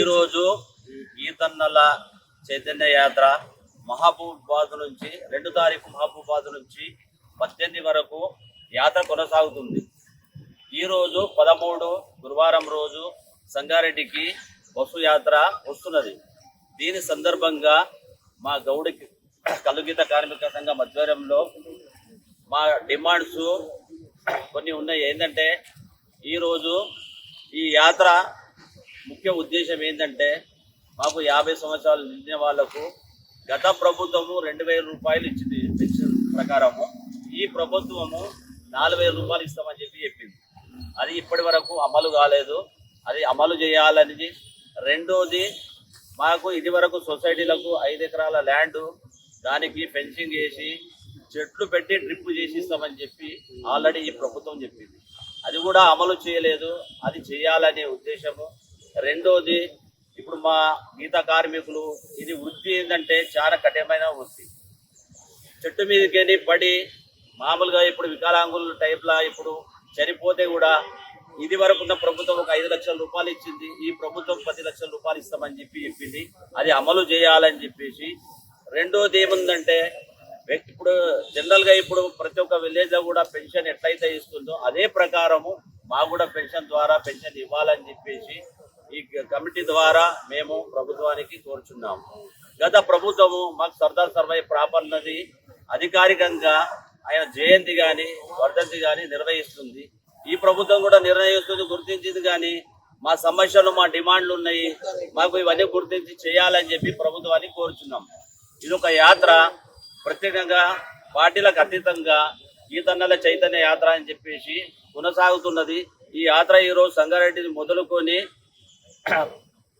ఈరోజు గీతన్నల చైతన్య యాత్ర మహబూబాబాద్ నుంచి 2 తారీఖు మహబూబాబాద్ నుంచి 18 వరకు యాత్ర కొనసాగుతుంది. ఈరోజు 13 గురువారం రోజు సంగారెడ్డికి బస్సు యాత్ర వస్తున్నది. దీని సందర్భంగా మా గౌడి కలుగీత కార్మిక సంఘం ఆధ్వర్యంలో మా డిమాండ్స్ కొన్ని ఉన్నాయి. ఏంటంటే ఈరోజు ఈ యాత్ర ముఖ్య ఉద్దేశం ఏంటంటే మాకు 50 సంవత్సరాలు నిండిన వాళ్లకు గత ప్రభుత్వము 2,000 రూపాయలు ఇచ్చింది పెన్షన్ ప్రకారము. ఈ ప్రభుత్వము 4,000 రూపాయలు ఇస్తామని చెప్పింది. అది ఇప్పటి వరకు అమలు కాలేదు. అది అమలు చేయాలని. రెండోది, మాకు ఇది వరకు సొసైటీలకు 5 ఎకరాల ల్యాండ్ దానికి ఫెన్సింగ్ చేసి చెట్లు పెట్టి డ్రిప్ చేసి ఇస్తామని చెప్పి ఆల్రెడీ ఈ ప్రభుత్వం చెప్పింది. అది కూడా అమలు చేయలేదు. అది చేయాలనే ఉద్దేశము. రెండోది, ఇప్పుడు మా గీత కార్మికులు ఇది వృత్తి ఏంటంటే చాలా కఠినమైన వృత్తి. చెట్టు మీదకి పడి మామూలుగా ఇప్పుడు వికలాంగుల టైప్లా ఇప్పుడు చనిపోతే కూడా ఇది వరకు ఉన్న ప్రభుత్వం ఒక 5 లక్షల రూపాయలు ఇచ్చింది. ఈ ప్రభుత్వం 10 లక్షల రూపాయలు ఇస్తామని చెప్పింది. అది అమలు చేయాలని చెప్పేసి. రెండోది ఏముందంటే, ఇప్పుడు జనరల్గా ఇప్పుడు ప్రతి ఒక్క విలేజ్లో కూడా పెన్షన్ ఎట్లయితే ఇస్తుందో అదే ప్రకారము మాకు కూడా పెన్షన్ ద్వారా పెన్షన్ ఇవ్వాలని చెప్పేసి ఈ కమిటీ ద్వారా మేము ప్రభుత్వానికి కోరుచున్నాము. గత ప్రభుత్వము మాకు సర్దార్ సర్వై ప్రాపన్నది అధికారికంగా ఆయన జయంతి కానీ వర్ధంతి కానీ నిర్వహిస్తుంది. ఈ ప్రభుత్వం కూడా నిర్ణయిస్తుంది, గుర్తించింది. కానీ మా సమస్యలు మా డిమాండ్లు ఉన్నాయి, మాకు ఇవన్నీ గుర్తించి చేయాలని చెప్పి ప్రభుత్వానికి కోరుచున్నాం. ఇది ఒక యాత్ర ప్రత్యేకంగా పార్టీలకు అతీతంగా గీతన్నల చైతన్య యాత్ర అని చెప్పేసి కొనసాగుతున్నది. ఈ యాత్ర ఈరోజు సంగారెడ్డిని మొదలుకొని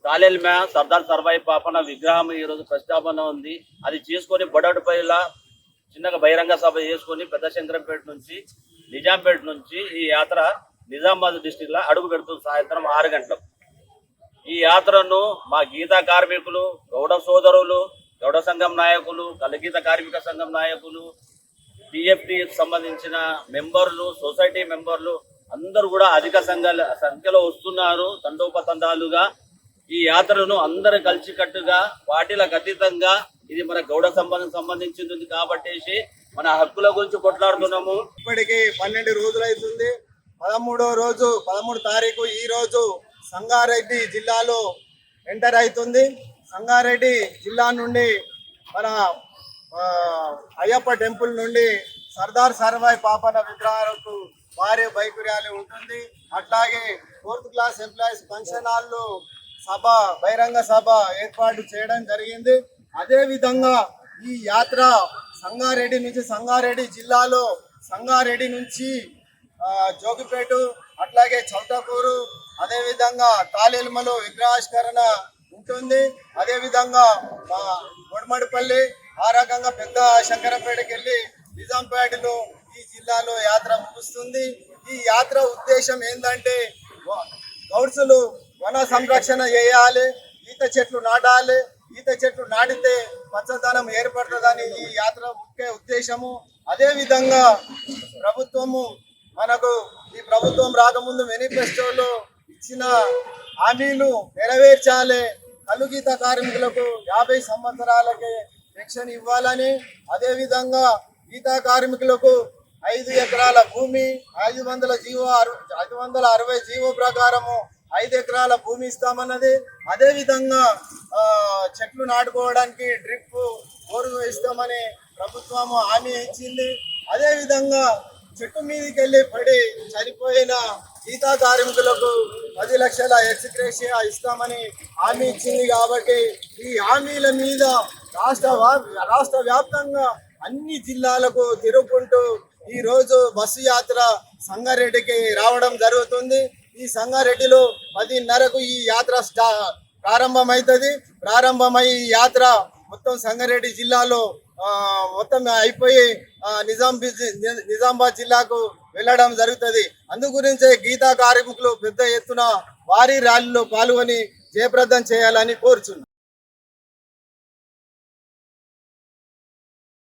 తాలెల్మ్యా సర్దార్ సర్వాయి పాపన్న విగ్రహం ఈరోజు ప్రతిష్టాపన ఉంది. అది చేసుకొని బొడటిపైలా చిన్నగా బహిరంగ సభ చేసుకొని పెద్ద శంకరంపేట నుంచి నిజాంపేట నుంచి ఈ యాత్ర నిజామాబాద్ డిస్టిక్లో అడుగు పెడుతుంది సాయంత్రం 6 గంటలకు. ఈ యాత్రను మా గీతా కార్మికులు, గౌడ సోదరులు, గౌడ సంఘం నాయకులు, కలగీత కార్మిక సంఘం నాయకులు, టీఎఫ్టీ సంబంధించిన మెంబర్లు, సొసైటీ మెంబర్లు అందరూ కూడా అధిక సంఖ్యలో వస్తున్నారు. తండోపతండాలుగా ఈ యాత్రను అందరు కలిసికట్టుగా పార్టీలకు అతీతంగా ఇది మన గౌడ సంబంధించింది కాబట్టి మన హక్కుల గురించి కొట్లాడుతున్నాము. ఇప్పటికి 12 రోజులు అవుతుంది. 13వ రోజు 13 తారీఖు ఈ రోజు సంగారెడ్డి జిల్లాలో ఎంటర్ అవుతుంది. సంగారెడ్డి జిల్లా నుండి మన అయ్యప్ప టెంపుల్ నుండి సర్దార్ సర్వాయి పాపన్న విగ్రహాలకు భారీ బైక్ ర్యాలీ ఉంటుంది. అట్లాగే 4th క్లాస్ ఎంప్లాయీస్ ఫంక్షన్ హాల్లో సభ, బహిరంగ సభ ఏర్పాటు చేయడం జరిగింది. అదేవిధంగా ఈ యాత్ర సంగారెడ్డి జిల్లాలో సంగారెడ్డి నుంచి జోగిపేట, అట్లాగే చౌటకూరు, అదేవిధంగా తాలెల్మలో విగ్రహావిష్కరణ ఉంటుంది. అదేవిధంగా బొడమడిపల్లి, ఆ రకంగా పెద్ద శంకరంపేటకి వెళ్ళి నిజాంపేటలో ఈ జిల్లాలో యాత్ర ముగుస్తుంది. ఈ యాత్ర ఉద్దేశం ఏంటంటే, గౌడ్సులు వన సంరక్షణ చేయాలి, ఈత చెట్లు నాటాలి, ఈత చెట్లు నాటితే పచ్చదనం ఏర్పడుతుందని ఈ యాత్ర ముఖ్య ఉద్దేశము. అదేవిధంగా ఈ ప్రభుత్వం రాకముందు మేనిఫెస్టోలో ఇచ్చిన హామీలు నెరవేర్చాలి. కలుగీత కార్మికులకు 50 సంవత్సరాలకే పెన్షన్ ఇవ్వాలని, అదేవిధంగా గీతా కార్మికులకు 5 ఎకరాల భూమి 560 జీవో ప్రకారము 5 ఎకరాల భూమి ఇస్తామన్నది. అదేవిధంగా చెట్లు నాటుకోవడానికి డ్రిప్ బోరు ఇస్తామని ప్రభుత్వము హామీ ఇచ్చింది. అదేవిధంగా చెట్టు మీదకి వెళ్ళి పడి చనిపోయిన గీతా కార్మికులకు 10 లక్షల ఎక్స్గ్రేషియా ఇస్తామని హామీ ఇచ్చింది. కాబట్టి ఈ హామీల మీద రాష్ట్ర వ్యాప్తంగా అన్ని జిల్లాలకు తిరుగుకుంటూ ఈరోజు బస్సు యాత్ర సంగారెడ్డికి రావడం జరుగుతుంది. ఈ సంగారెడ్డిలో 10:30కు ఈ యాత్ర ప్రారంభమవుతుంది. ప్రారంభమై ఈ యాత్ర మొత్తం సంగారెడ్డి జిల్లాలో మొత్తం అయిపోయి నిజామాబాద్ జిల్లాకు వెళ్ళడం జరుగుతుంది. అందు గురించే గీతా కార్మికులు పెద్ద ఎత్తున భారీ ర్యాలీలో పాల్గొని జయప్రదం చేయాలని కోరుచున్నాం.